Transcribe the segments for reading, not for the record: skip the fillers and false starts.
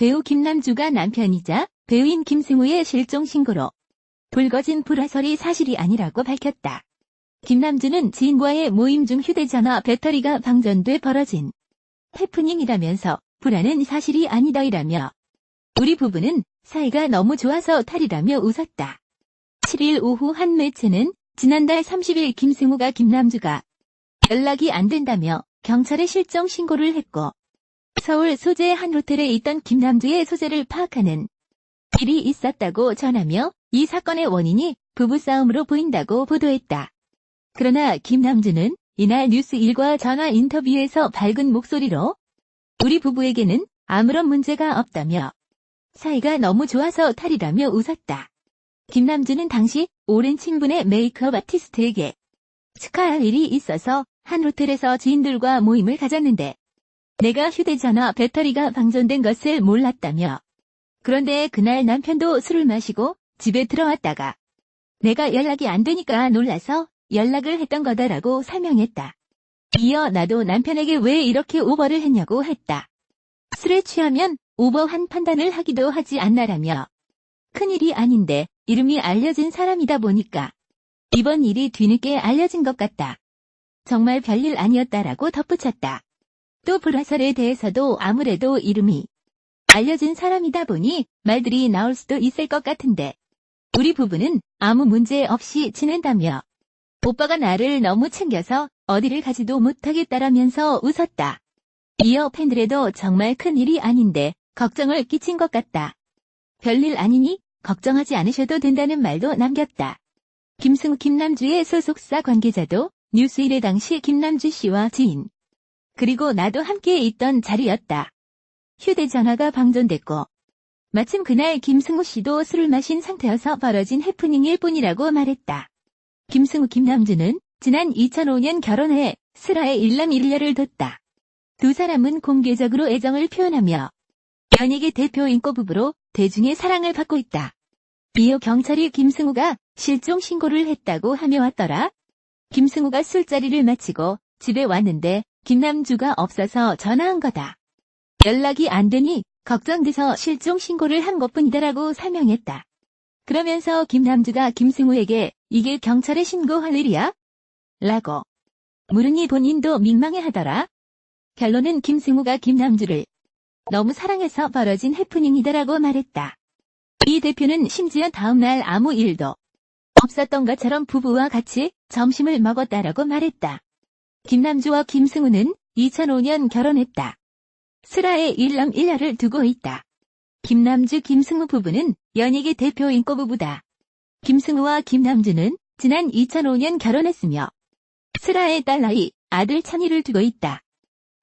배우 김남주가 남편이자 배우인 김승우의 실종 신고로 불거진 불화설이 사실이 아니라고 밝혔다. 김남주는 지인과의 모임 중 휴대전화 배터리가 방전돼 벌어진 해프닝이라면서 불화는 사실이 아니다이라며 우리 부부는 사이가 너무 좋아서 탈이라며 웃었다. 7일 오후 한 매체는 지난달 30일 김승우가 김남주가 연락이 안 된다며 경찰에 실종 신고를 했고 서울 소재의 한 호텔에 있던 김남주의 소재를 파악하는 일이 있었다고 전하며 이 사건의 원인이 부부싸움으로 보인다고 보도했다. 그러나 김남주는 이날 뉴스1과 전화 인터뷰에서 밝은 목소리로 우리 부부에게는 아무런 문제가 없다며 사이가 너무 좋아서 탈이라며 웃었다. 김남주는 당시 오랜 친분의 메이크업 아티스트에게 축하할 일이 있어서 한 호텔에서 지인들과 모임을 가졌는데 내가 휴대전화 배터리가 방전된 것을 몰랐다며 그런데 그날 남편도 술을 마시고 집에 들어왔다가 내가 연락이 안 되니까 놀라서 연락을 했던 거다라고 설명했다. 이어 나도 남편에게 왜 이렇게 오버를 했냐고 했다. 술에 취하면 오버한 판단을 하기도 하지 않나라며 큰일이 아닌데 이름이 알려진 사람이다 보니까 이번 일이 뒤늦게 알려진 것 같다. 정말 별일 아니었다라고 덧붙였다. 또 불화설에 대해서도 아무래도 이름이 알려진 사람이다 보니 말들이 나올 수도 있을 것 같은데 우리 부부는 아무 문제 없이 지낸다며 오빠가 나를 너무 챙겨서 어디를 가지도 못하겠다라면서 웃었다. 이어 팬들에도 정말 큰일이 아닌데 걱정을 끼친 것 같다. 별일 아니니 걱정하지 않으셔도 된다는 말도 남겼다. 김승우 김남주의 소속사 관계자도 뉴스1회 당시 김남주 씨와 지인 그리고 나도 함께 있던 자리였다. 휴대전화가 방전됐고 마침 그날 김승우 씨도 술을 마신 상태여서 벌어진 해프닝일 뿐이라고 말했다. 김승우 김남주는 지난 2005년 결혼해 슬하에 일남일녀를 뒀다. 두 사람은 공개적으로 애정을 표현하며 연예계 대표 인고 부부로 대중의 사랑을 받고 있다. 이어 경찰이 김승우가 실종 신고를 했다고 하며 왔더라. 김승우가 술자리를 마치고 집에 왔는데 김남주가 없어서 전화한 거다. 연락이 안 되니 걱정돼서 실종 신고를 한 것뿐이다라고 설명했다. 그러면서 김남주가 김승우에게 이게 경찰에 신고할 일이야? 라고 물으니 본인도 민망해하더라. 결론은 김승우가 김남주를 너무 사랑해서 벌어진 해프닝이다라고 말했다. 이 대표는 심지어 다음날 아무 일도 없었던 것처럼 부부와 같이 점심을 먹었다라고 말했다. 김남주와 김승우는 2005년 결혼했다. 슬하에 일남일녀를 두고 있다. 김남주 김승우 부부는 연예계 대표 인고 부부다. 김승우와 김남주는 지난 2005년 결혼했으며 슬하에 딸나이 아들 찬이를 두고 있다.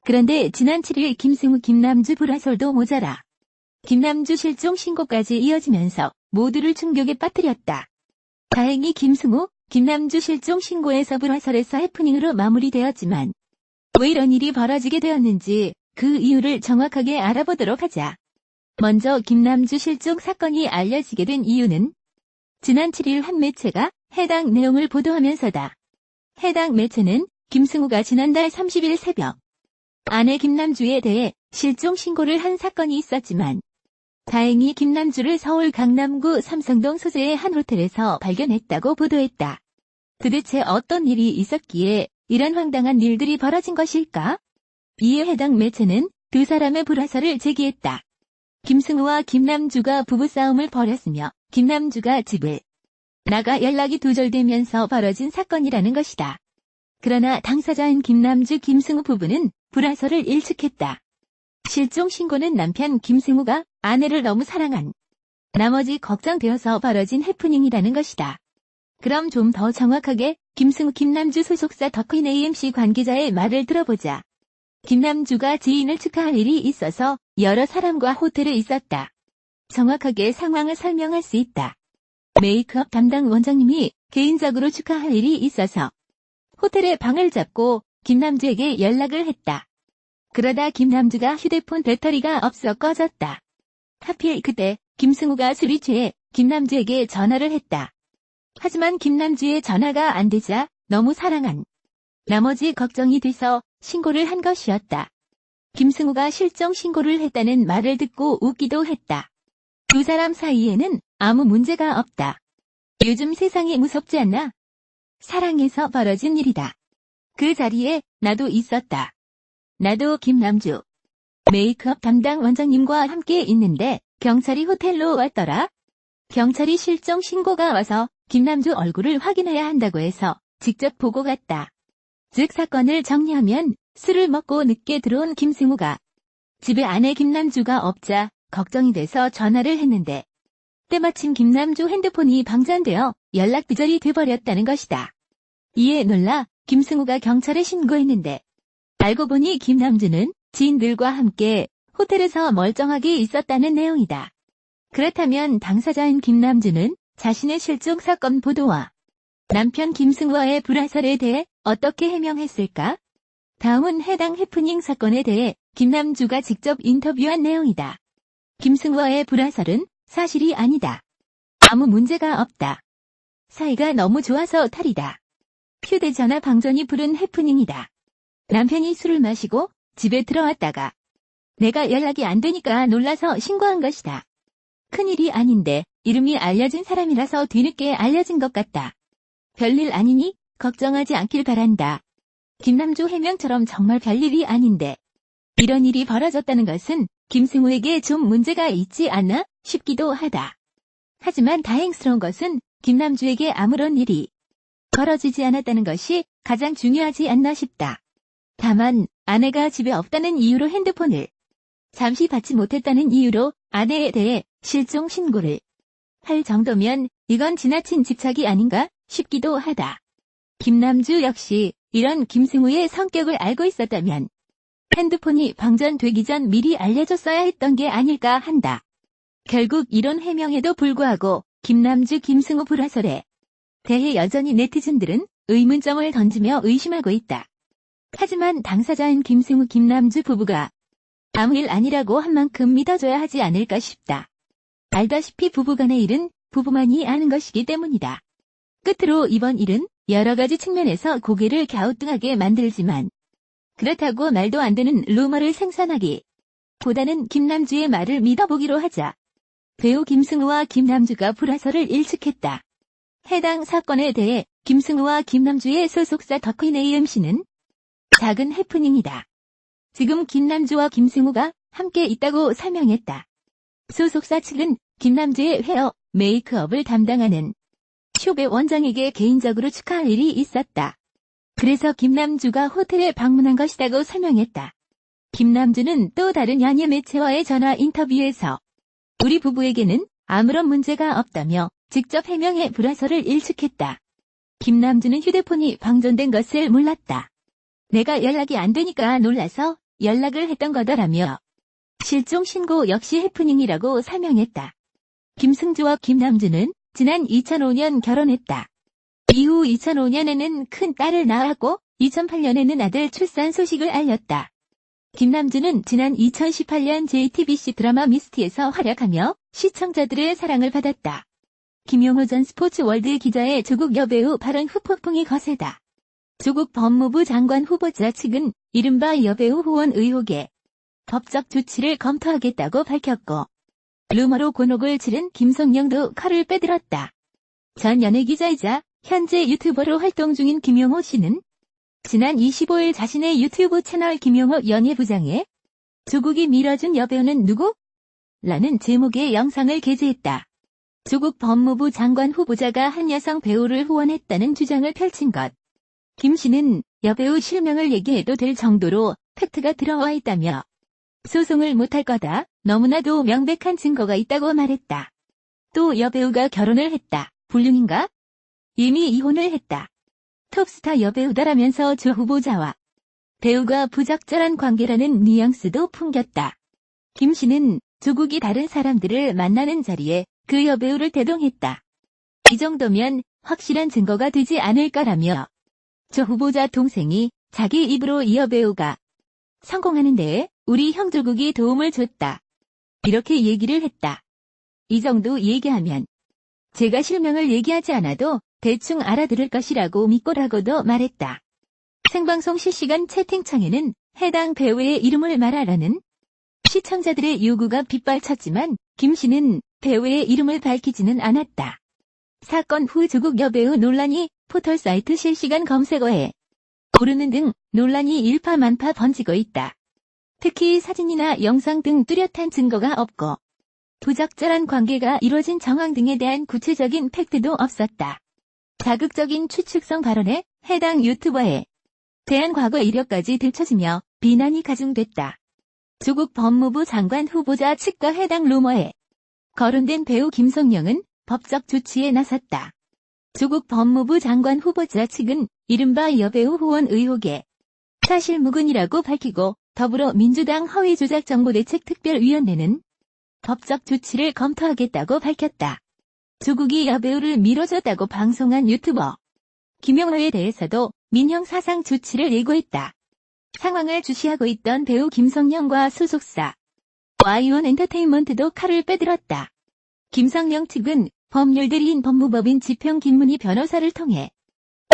그런데 지난 7일 김승우 김남주 불화설도 모자라 김남주 실종 신고까지 이어지면서 모두를 충격에 빠뜨렸다. 다행히 김승우, 김남주 실종 신고에서 불화설에서 해프닝으로 마무리되었지만 왜 이런 일이 벌어지게 되었는지 그 이유를 정확하게 알아보도록 하자. 먼저 김남주 실종 사건이 알려지게 된 이유는 지난 7일 한 매체가 해당 내용을 보도하면서다. 해당 매체는 김승우가 지난달 30일 새벽 아내 김남주에 대해 실종 신고를 한 사건이 있었지만 다행히 김남주를 서울 강남구 삼성동 소재의 한 호텔에서 발견했다고 보도했다. 도대체 어떤 일이 있었기에 이런 황당한 일들이 벌어진 것일까? 이에 해당 매체는 두 사람의 불화설을 제기했다. 김승우와 김남주가 부부싸움을 벌였으며 김남주가 집을 나가 연락이 두절되면서 벌어진 사건이라는 것이다. 그러나 당사자인 김남주 김승우 부부는 불화설을 일축했다. 실종 신고는 남편 김승우가 아내를 너무 사랑한 나머지 걱정되어서 벌어진 해프닝이라는 것이다. 그럼 좀 더 정확하게 김승우 김남주 소속사 덕후인 AMC 관계자의 말을 들어보자. 김남주가 지인을 축하할 일이 있어서 여러 사람과 호텔에 있었다. 정확하게 상황을 설명할 수 있다. 메이크업 담당 원장님이 개인적으로 축하할 일이 있어서 호텔에 방을 잡고 김남주에게 연락을 했다. 그러다 김남주가 휴대폰 배터리가 없어 꺼졌다. 하필 그때 김승우가 술이 취해 김남주에게 전화를 했다. 하지만 김남주의 전화가 안 되자 너무 사랑한 나머지 걱정이 돼서 신고를 한 것이었다. 김승우가 실종 신고를 했다는 말을 듣고 웃기도 했다. 두 사람 사이에는 아무 문제가 없다. 요즘 세상이 무섭지 않나? 사랑해서 벌어진 일이다. 그 자리에 나도 있었다. 나도 김남주. 메이크업 담당 원장님과 함께 있는데 경찰이 호텔로 왔더라. 경찰이 실종 신고가 와서 김남주 얼굴을 확인해야 한다고 해서 직접 보고 갔다. 즉 사건을 정리하면 술을 먹고 늦게 들어온 김승우가 집에 아내 김남주가 없자 걱정이 돼서 전화를 했는데 때마침 김남주 핸드폰이 방전되어 연락두절이 돼버렸다는 것이다. 이에 놀라 김승우가 경찰에 신고했는데 알고 보니 김남주는 지인들과 함께 호텔에서 멀쩡하게 있었다는 내용이다. 그렇다면 당사자인 김남주는 자신의 실종 사건 보도와 남편 김승우와의 불화설에 대해 어떻게 해명했을까? 다음은 해당 해프닝 사건에 대해 김남주가 직접 인터뷰한 내용이다. 김승우와의 불화설은 사실이 아니다. 아무 문제가 없다. 사이가 너무 좋아서 탈이다. 휴대전화 방전이 부른 해프닝이다. 남편이 술을 마시고 집에 들어왔다가 내가 연락이 안 되니까 놀라서 신고한 것이다. 큰일이 아닌데 이름이 알려진 사람이라서 뒤늦게 알려진 것 같다. 별일 아니니 걱정하지 않길 바란다. 김남주 해명처럼 정말 별일이 아닌데 이런 일이 벌어졌다는 것은 김승우에게 좀 문제가 있지 않나 싶기도 하다. 하지만 다행스러운 것은 김남주에게 아무런 일이 벌어지지 않았다는 것이 가장 중요하지 않나 싶다. 다만 아내가 집에 없다는 이유로 핸드폰을 잠시 받지 못했다는 이유로 아내에 대해 실종 신고를 할 정도면 이건 지나친 집착이 아닌가 싶기도 하다. 김남주 역시 이런 김승우의 성격을 알고 있었다면 핸드폰이 방전되기 전 미리 알려줬어야 했던 게 아닐까 한다. 결국 이런 해명에도 불구하고 김남주 김승우 불화설에 대해 여전히 네티즌들은 의문점을 던지며 의심하고 있다. 하지만 당사자인 김승우 김남주 부부가 아무 일 아니라고 한 만큼 믿어줘야 하지 않을까 싶다. 알다시피 부부간의 일은 부부만이 아는 것이기 때문이다. 끝으로 이번 일은 여러 가지 측면에서 고개를 갸우뚱하게 만들지만 그렇다고 말도 안 되는 루머를 생산하기 보다는 김남주의 말을 믿어보기로 하자. 배우 김승우와 김남주가 불화설을 일축했다. 해당 사건에 대해 김승우와 김남주의 소속사 더퀸 AMC는 작은 해프닝이다. 지금 김남주와 김승우가 함께 있다고 설명했다. 소속사 측은 김남주의 헤어, 메이크업을 담당하는 숍의 원장에게 개인적으로 축하할 일이 있었다. 그래서 김남주가 호텔에 방문한 것이라고 설명했다. 김남주는 또 다른 연예 매체와의 전화 인터뷰에서 우리 부부에게는 아무런 문제가 없다며 직접 해명해 불화설을 일축했다. 김남주는 휴대폰이 방전된 것을 몰랐다. 내가 연락이 안 되니까 놀라서 연락을 했던 거더라며 실종 신고 역시 해프닝이라고 설명했다. 김승주와 김남주는 지난 2005년 결혼했다. 이후 2005년에는 큰 딸을 낳았고 2008년에는 아들 출산 소식을 알렸다. 김남주는 지난 2018년 JTBC 드라마 미스티에서 활약하며 시청자들의 사랑을 받았다. 김용호 전 스포츠월드 기자의 조국 여배우 발언 후 폭풍이 거세다. 조국 법무부 장관 후보자 측은 이른바 여배우 후원 의혹에 법적 조치를 검토하겠다고 밝혔고 루머로 곤혹을 치른 김성령도 칼을 빼들었다. 전 연예기자이자 현재 유튜버로 활동 중인 김용호 씨는 지난 25일 자신의 유튜브 채널 김용호 연예부장에 조국이 밀어준 여배우는 누구? 라는 제목의 영상을 게재했다. 조국 법무부 장관 후보자가 한 여성 배우를 후원했다는 주장을 펼친 것. 김 씨는 여배우 실명을 얘기해도 될 정도로 팩트가 들어와 있다며 소송을 못할 거다. 너무나도 명백한 증거가 있다고 말했다. 또 여배우가 결혼을 했다. 불륜인가? 이미 이혼을 했다. 톱스타 여배우다라면서 조 후보자와 배우가 부적절한 관계라는 뉘앙스도 풍겼다. 김 씨는 조국이 다른 사람들을 만나는 자리에 그 여배우를 대동했다. 이 정도면 확실한 증거가 되지 않을까라며 조 후보자 동생이 자기 입으로 이 여배우가 성공하는 데에 우리 형 조국이 도움을 줬다. 이렇게 얘기를 했다. 이 정도 얘기하면 제가 실명을 얘기하지 않아도 대충 알아들을 것이라고 믿고라고도 말했다. 생방송 실시간 채팅창에는 해당 배우의 이름을 말하라는 시청자들의 요구가 빗발쳤지만 김 씨는 배우의 이름을 밝히지는 않았다. 사건 후 조국 여배우 논란이 포털사이트 실시간 검색어에 오르는 등 논란이 일파만파 번지고 있다. 특히 사진이나 영상 등 뚜렷한 증거가 없고 부적절한 관계가 이뤄진 정황 등에 대한 구체적인 팩트도 없었다. 자극적인 추측성 발언에 해당 유튜버에 대한 과거 이력까지 들춰지며 비난이 가중됐다. 조국 법무부 장관 후보자 측과 해당 루머에 거론된 배우 김성령은 법적 조치에 나섰다. 조국 법무부 장관 후보자 측은 이른바 여배우 후원 의혹에 사실무근이라고 밝히고 더불어민주당 허위조작정보대책특별위원회는 법적 조치를 검토하겠다고 밝혔다. 조국이 여배우를 밀어줬다고 방송한 유튜버 김용호에 대해서도 민형사상 조치를 예고했다. 상황을 주시하고 있던 배우 김성령과 소속사 와이온 엔터테인먼트도 칼을 빼들었다. 김성령 측은 법률대리인 법무법인 지평 김문희 변호사를 통해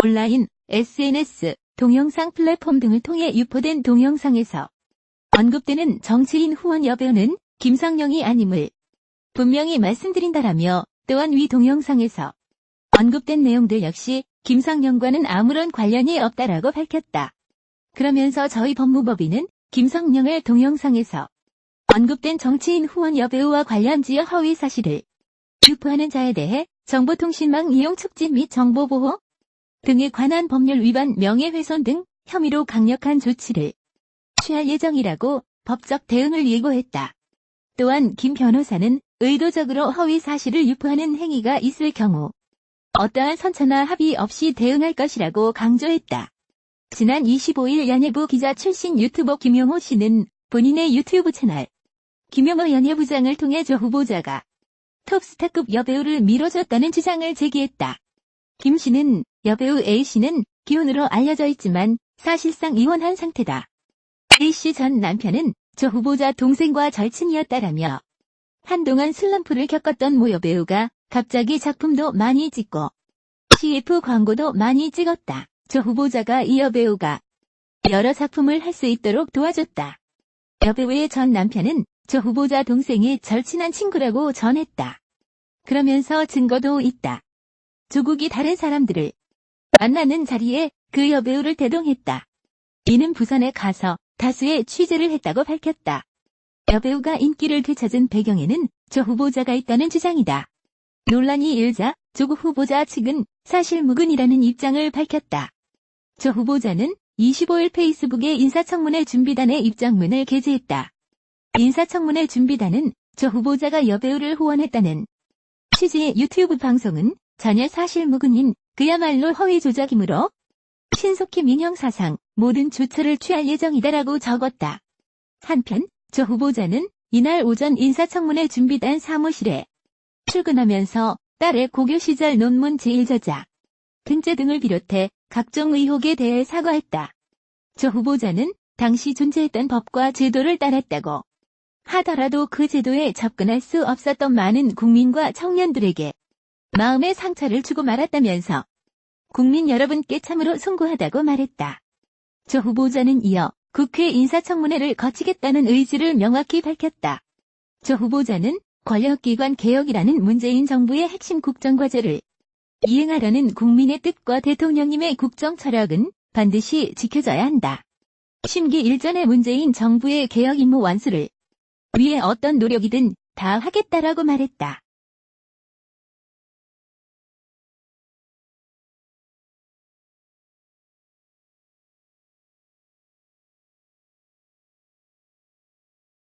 온라인, SNS, 동영상 플랫폼 등을 통해 유포된 동영상에서 언급되는 정치인 후원 여배우는 김성령이 아님을 분명히 말씀드린다라며 또한 위 동영상에서 언급된 내용들 역시 김성령과는 아무런 관련이 없다라고 밝혔다. 그러면서 저희 법무법인은 김성령을 동영상에서 언급된 정치인 후원 여배우와 관련지어 허위 사실을 유포하는 자에 대해 정보통신망 이용 촉진 및 정보보호 등에 관한 법률 위반 명예훼손 등 혐의로 강력한 조치를 취할 예정이라고 법적 대응을 예고했다. 또한 김 변호사는 의도적으로 허위 사실을 유포하는 행위가 있을 경우 어떠한 선처나 합의 없이 대응할 것이라고 강조했다. 지난 25일 연예부 기자 출신 유튜버 김용호 씨는 본인의 유튜브 채널 김용호 연예부장을 통해 조 후보자가 톱스타급 여배우를 밀어줬다는 주장을 제기했다. 김 씨는 여배우 A씨는 기혼으로 알려져 있지만 사실상 이혼한 상태다. A씨 전 남편은 조 후보자 동생과 절친이었다라며 한동안 슬럼프를 겪었던 모 여배우가 갑자기 작품도 많이 찍고 CF 광고도 많이 찍었다. 조 후보자가 이 여배우가 여러 작품을 할 수 있도록 도와줬다. 여배우의 전 남편은 조 후보자 동생의 절친한 친구라고 전했다. 그러면서 증거도 있다. 조국이 다른 사람들을 만나는 자리에 그 여배우를 대동했다. 이는 부산에 가서 다수의 취재를 했다고 밝혔다. 여배우가 인기를 되찾은 배경에는 조 후보자가 있다는 주장이다. 논란이 일자 조국 후보자 측은 사실무근이라는 입장을 밝혔다. 조 후보자는 25일 페이스북에 인사청문회 준비단의 입장문을 게재했다. 인사청문회 준비단은 조 후보자가 여배우를 후원했다는 취지의 유튜브 방송은 전혀 사실무근인 그야말로 허위조작이므로 신속히 민형사상 모든 조처를 취할 예정이다라고 적었다. 한편 조 후보자는 이날 오전 인사청문회 준비단 사무실에 출근하면서 딸의 고교 시절 논문 제1저자 등재 등을 비롯해 각종 의혹에 대해 사과했다. 조 후보자는 당시 존재했던 법과 제도를 따랐다고 하더라도 그 제도에 접근할 수 없었던 많은 국민과 청년들에게 마음의 상처를 주고 말았다면서 국민 여러분께 참으로 송구하다고 말했다. 조 후보자는 이어 국회 인사청문회를 거치겠다는 의지를 명확히 밝혔다. 조 후보자는 권력기관 개혁이라는 문재인 정부의 핵심 국정과제를 이행하려는 국민의 뜻과 대통령님의 국정 철학은 반드시 지켜져야 한다. 심기 일전의 문재인 정부의 개혁 임무 완수를 위해 어떤 노력이든 다 하겠다라고 말했다.